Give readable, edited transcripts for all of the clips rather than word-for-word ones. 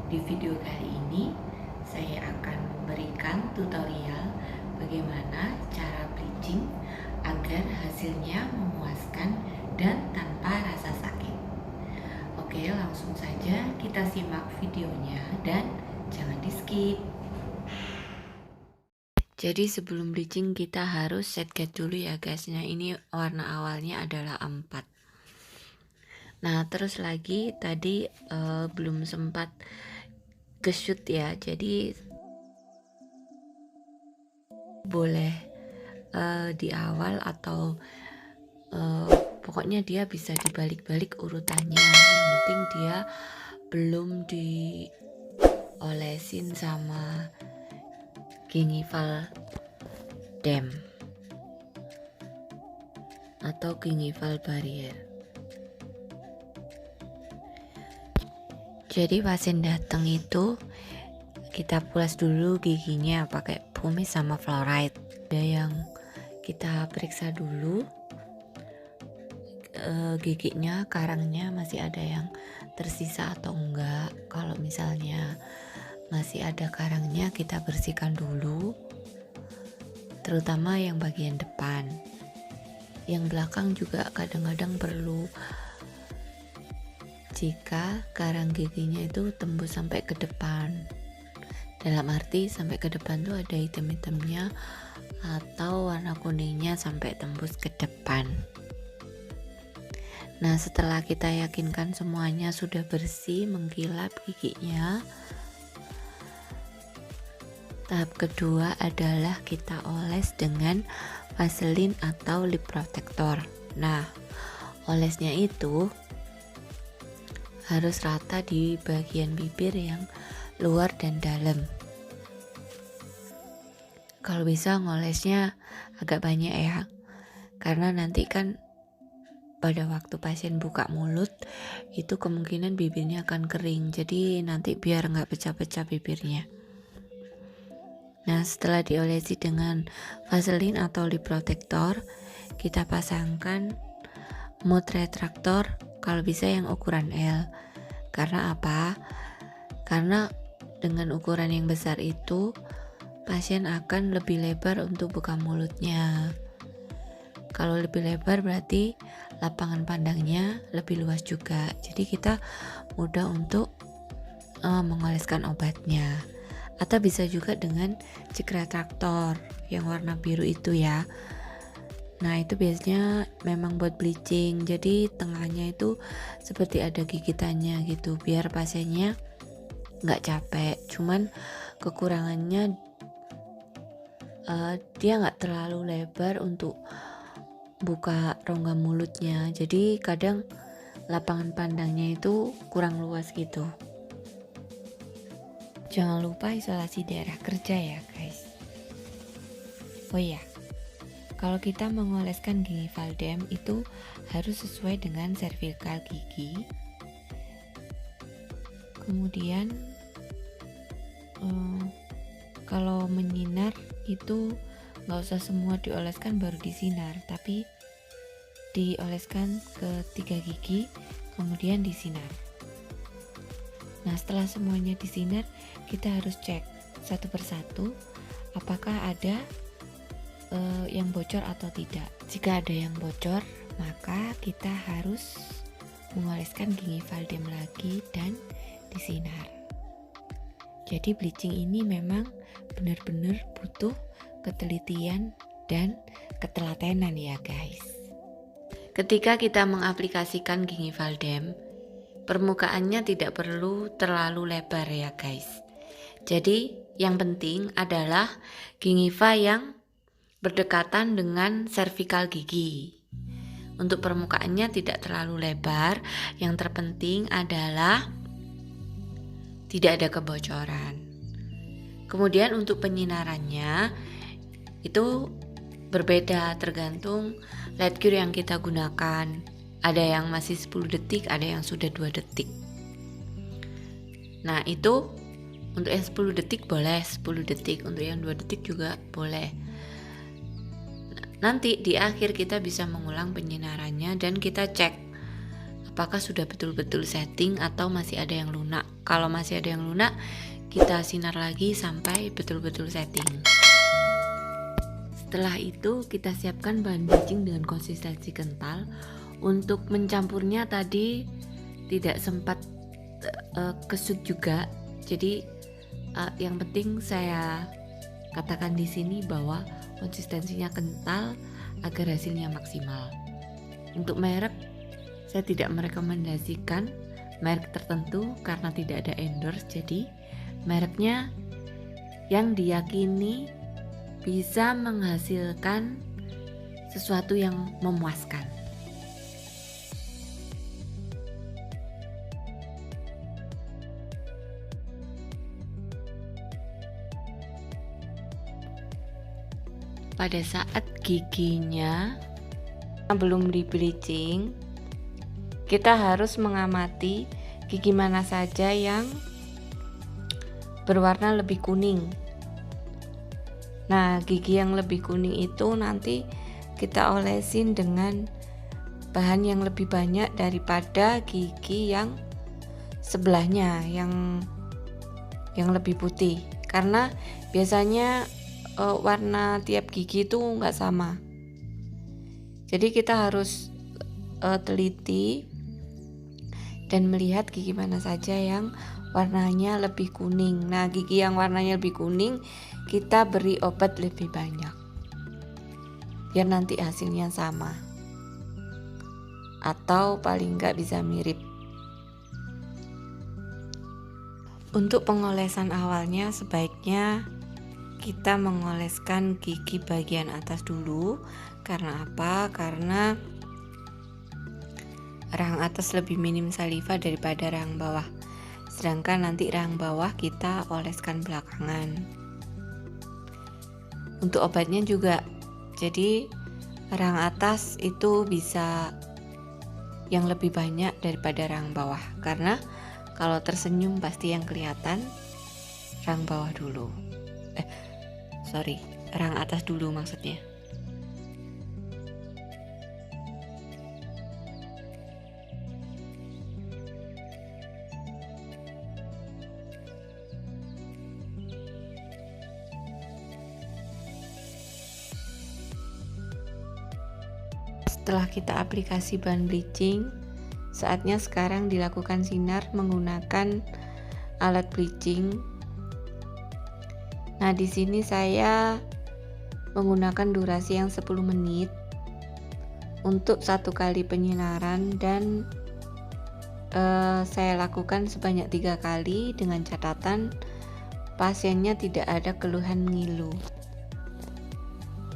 Di video kali ini, saya akan memberikan tutorial bagaimana cara bleaching agar hasilnya memuaskan dan tanpa rasa sakit. Oke, langsung saja kita simak videonya dan jangan di skip. Jadi sebelum bleaching kita harus set cat dulu ya guys. Nah ini warna awalnya adalah 4. Nah terus lagi tadi belum sempat ke shoot ya, jadi boleh di awal atau pokoknya dia bisa dibalik-balik urutannya. Yang penting dia belum diolesin sama gingival dam atau gingival barrier. Jadi pasien datang itu kita pulas dulu giginya pakai pumice sama fluoride. Ada yang kita periksa dulu giginya, karangnya masih ada yang tersisa atau enggak. Kalau misalnya masih ada karangnya kita bersihkan dulu, terutama yang bagian depan. Yang belakang juga kadang-kadang perlu, jika karang giginya itu tembus sampai ke depan. Dalam arti sampai ke depan tuh ada hitam-hitamnya atau warna kuningnya sampai tembus ke depan. Nah setelah kita yakinkan semuanya sudah bersih mengkilap giginya, tahap kedua adalah kita oles dengan Vaseline atau lip protector. Nah olesnya itu harus rata di bagian bibir yang luar dan dalam. Kalau bisa ngolesnya agak banyak ya, karena nanti kan pada waktu pasien buka mulut itu kemungkinan bibirnya akan kering, jadi nanti biar nggak pecah-pecah bibirnya. Nah setelah diolesi dengan Vaseline atau lip protector, kita pasangkan mouth retractor, kalau bisa yang ukuran L. Karena apa? Karena dengan ukuran yang besar itu pasien akan lebih lebar untuk buka mulutnya. Kalau lebih lebar berarti lapangan pandangnya lebih luas juga, jadi kita mudah untuk mengoleskan obatnya. Atau bisa juga dengan cheek retractor yang warna biru itu ya. Nah itu biasanya memang buat bleaching, jadi tengahnya itu seperti ada gigitannya gitu biar pasiennya nggak capek. Cuman kekurangannya dia nggak terlalu lebar untuk buka rongga mulutnya, jadi kadang lapangan pandangnya itu kurang luas gitu. Jangan lupa isolasi daerah kerja ya guys. Oh iya, kalau kita mengoleskan gingival dam itu harus sesuai dengan servikal gigi. Kemudian kalau menyinar itu nggak usah semua dioleskan baru disinar, tapi dioleskan ke 3 gigi kemudian disinar. Nah setelah semuanya disinar, kita harus cek satu persatu apakah ada yang bocor atau tidak. Jika ada yang bocor, maka kita harus mengoleskan gingival dam lagi dan disinar. Jadi bleaching ini memang benar-benar butuh ketelitian dan ketelatenan ya guys. Ketika kita mengaplikasikan gingival dam, permukaannya tidak perlu terlalu lebar ya guys. Jadi yang penting adalah gingiva yang berdekatan dengan servikal gigi. Untuk permukaannya tidak terlalu lebar, yang terpenting adalah tidak ada kebocoran. Kemudian untuk penyinarannya itu berbeda tergantung light cure yang kita gunakan. Ada yang masih 10 detik, ada yang sudah 2 detik. Nah itu untuk yang 10 detik boleh 10 detik, untuk yang 2 detik juga boleh. Nanti di akhir kita bisa mengulang penyinarannya dan kita cek apakah sudah betul-betul setting atau masih ada yang lunak. Kalau masih ada yang lunak, kita sinar lagi sampai betul-betul setting. Setelah itu kita siapkan bahan bleaching dengan konsistensi kental. Untuk mencampurnya tadi tidak sempat kesut juga. Jadi yang penting saya katakan di sini bahwa konsistensinya kental agar hasilnya maksimal. Untuk merek, saya tidak merekomendasikan merek tertentu karena tidak ada endorse. Jadi mereknya yang diyakini bisa menghasilkan sesuatu yang memuaskan. Pada saat giginya belum di bleaching, kita harus mengamati gigi mana saja yang berwarna lebih kuning. Nah, gigi yang lebih kuning itu nanti kita olesin dengan bahan yang lebih banyak daripada gigi yang sebelahnya yang lebih putih, karena biasanya warna tiap gigi itu nggak sama. Jadi kita harus teliti dan melihat gigi mana saja yang warnanya lebih kuning. Nah, gigi yang warnanya lebih kuning kita beri obat lebih banyak biar nanti hasilnya sama atau paling nggak bisa mirip. Untuk pengolesan awalnya sebaiknya kita mengoleskan gigi bagian atas dulu. Karena apa? Karena rahang atas lebih minim saliva daripada rahang bawah. Sedangkan nanti rahang bawah kita oleskan belakangan. Untuk obatnya juga, jadi rahang atas itu bisa yang lebih banyak daripada rahang bawah. Karena kalau tersenyum pasti yang kelihatan rahang bawah dulu. Rahang atas dulu maksudnya. Setelah kita aplikasi bahan bleaching, saatnya sekarang dilakukan sinar menggunakan alat bleaching. Nah, di sini saya menggunakan durasi yang 10 menit untuk satu kali penyinaran dan saya lakukan sebanyak 3 kali dengan catatan pasiennya tidak ada keluhan ngilu.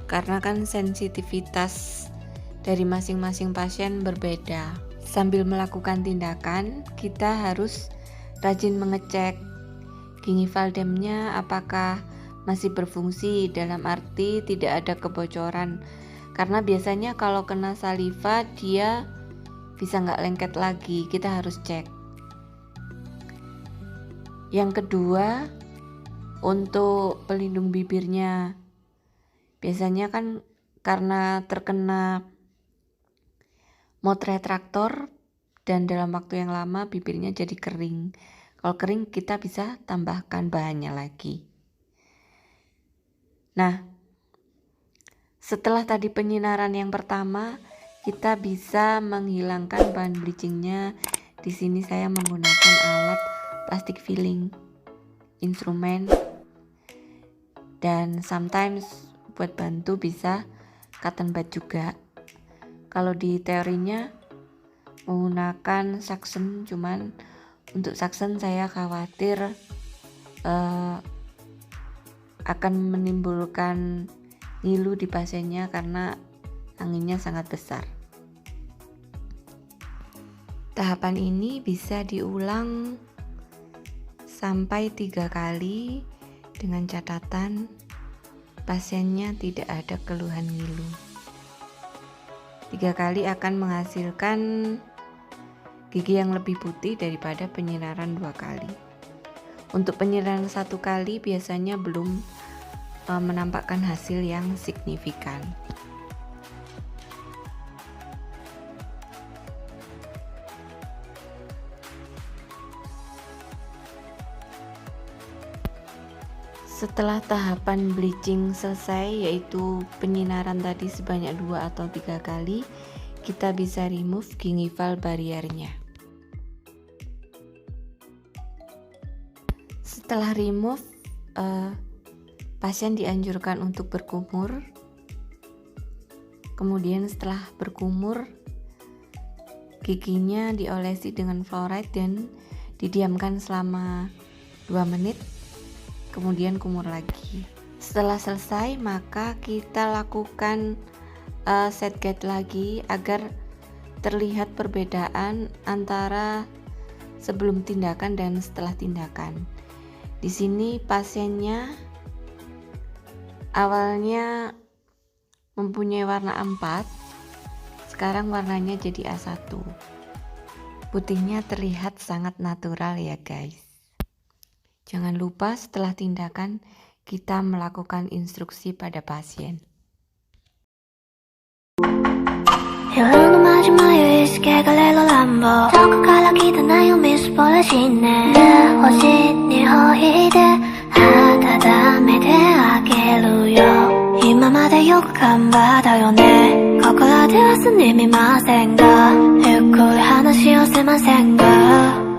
Karena kan sensitivitas dari masing-masing pasien berbeda. Sambil melakukan tindakan, kita harus rajin mengecek gingival-damnya apakah masih berfungsi, dalam arti tidak ada kebocoran. Karena biasanya kalau kena saliva dia bisa nggak lengket lagi, kita harus cek. Yang kedua, untuk pelindung bibirnya, biasanya kan karena terkena mood retraktor dan dalam waktu yang lama bibirnya jadi kering. Kalau kering kita bisa tambahkan bahannya lagi. Nah, setelah tadi penyinaran yang pertama, kita bisa menghilangkan bahan bleachingnya. Di sini saya menggunakan alat plastic filling instrumen, dan sometimes buat bantu bisa cotton bud juga. Kalau di teorinya menggunakan suction, cuman untuk suction saya khawatir akan menimbulkan ngilu di pasiennya karena anginnya sangat besar. Tahapan ini bisa diulang sampai 3 kali dengan catatan pasiennya tidak ada keluhan ngilu. 3 kali akan menghasilkan gigi yang lebih putih daripada penyinaran 2 kali. Untuk penyinaran 1 kali biasanya belum menampakkan hasil yang signifikan. Setelah tahapan bleaching selesai, yaitu penyinaran tadi sebanyak 2 atau 3 kali, kita bisa remove gingival barriernya. Setelah remove, pasien dianjurkan untuk berkumur. Kemudian setelah berkumur, giginya diolesi dengan fluoride dan didiamkan selama 2 menit. Kemudian kumur lagi. Setelah selesai, maka kita lakukan set guide lagi agar terlihat perbedaan antara sebelum tindakan dan setelah tindakan. Di sini pasiennya awalnya mempunyai warna 4, sekarang warnanya jadi A1. Putihnya terlihat sangat natural ya guys. Jangan lupa setelah tindakan kita melakukan instruksi pada pasien.夜のマジ眉意識がレロランボどこから来たなよみすぼらしいね星にほいで温めてあげるよ今までよく頑張ったよねここらではすみませんがゆっくり話をせませんが